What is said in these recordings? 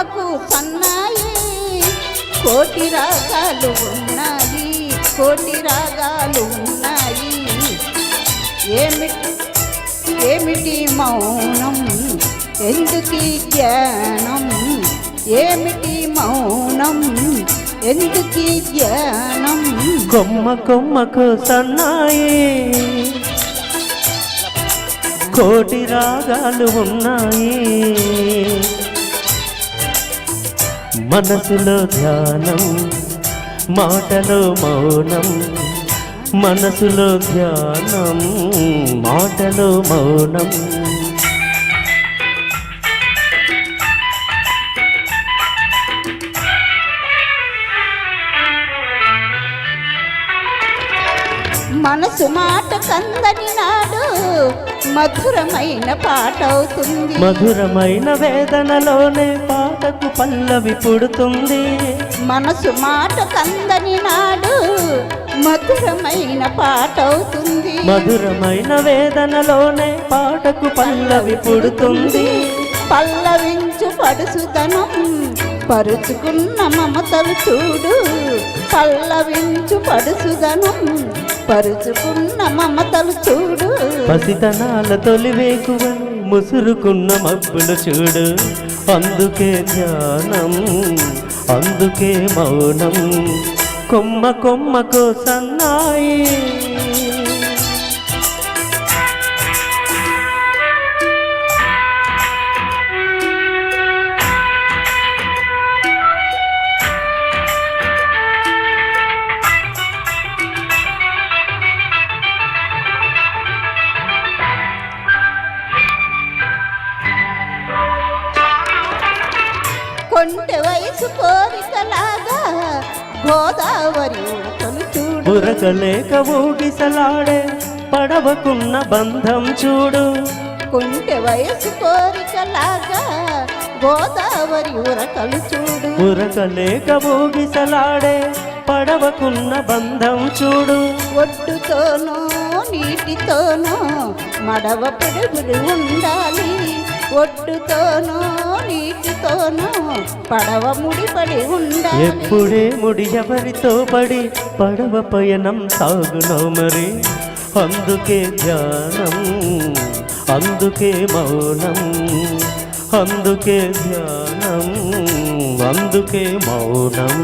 కొమ్మకు సన్నాయి కోటి రాగాలు ఉన్నాయి, కోటి రాగాలు ఉన్నాయి. ఏమిటి మౌనం, ఎందుకీ జ్ఞానం, ఏమిటి మౌనం, ఎందుకీ జ్ఞానం. కొమ్మ కొమ్మకు సన్నాయి కోటి రాగాలు ఉన్నాయి, మనసులో ధ్యానం మాటలో మౌనం, మనసులో ధ్యానం మాటలో మౌనం. మనసు మాట కందని నాడు మధురమైన పాట అవుతుంది, మధురమైన వేదనలోనే పాటకు పల్లవి పుడుతుంది. మనసు మాట కందని నాడు మధురమైన పాట అవుతుంది, మధురమైన వేదనలోనే పాటకు పల్లవి పుడుతుంది. పల్లవించు పడుసుదనం పరుచుకున్న మమతలు చూడు, పల్లవించు పడుసుదనం పరుచుకున్న మమతలు చూడు. పసితనాల తొలివేకువని ముసురుకున్న మబ్బులు చూడు, అందుకే ధ్యానం అందుకే మౌనం. కొమ్మ కొమ్మకు సన్నాయి కొంటె వయసు కోరికలాగా గోదావరి ఉరకలు చూడు, ఉరకలేక ఊగిసలాడే పడవకున్న బంధం చూడు. కొంటె వయసు కోరికలాగా గోదావరి ఉరకలు చూడు, ఉరకలేక ఊగిసలాడే పడవకున్న బంధం చూడు. ఒడ్డుతోనో నీటితోనో మడవ పిడుగులు ఉండాలి, ఒడ్డుతోనో నీటితోనో పడవ ముడిపడి ఉండాలి. ఎప్పుడే ముడి ఎవరితో పడి పడవ పయనం సాగునో మరి, అందుకే ధ్యానం అందుకే మౌనం, అందుకే ధ్యానం అందుకే మౌనం.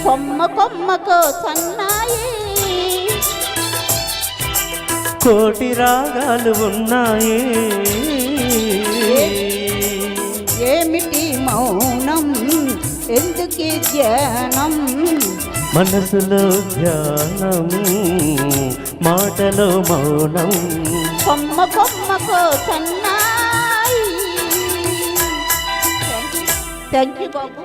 కొమ్మ కొమ్మకో సన్నాయి కోటి రాగాలు ఉన్నాయి, ఏమిటి మౌనం, ఎందుకీ ధ్యానం. మనసులో ధ్యానం మాటలో మౌనం. కొమ్మ కొమ్మకో సన్నాయి. Thank you Babu.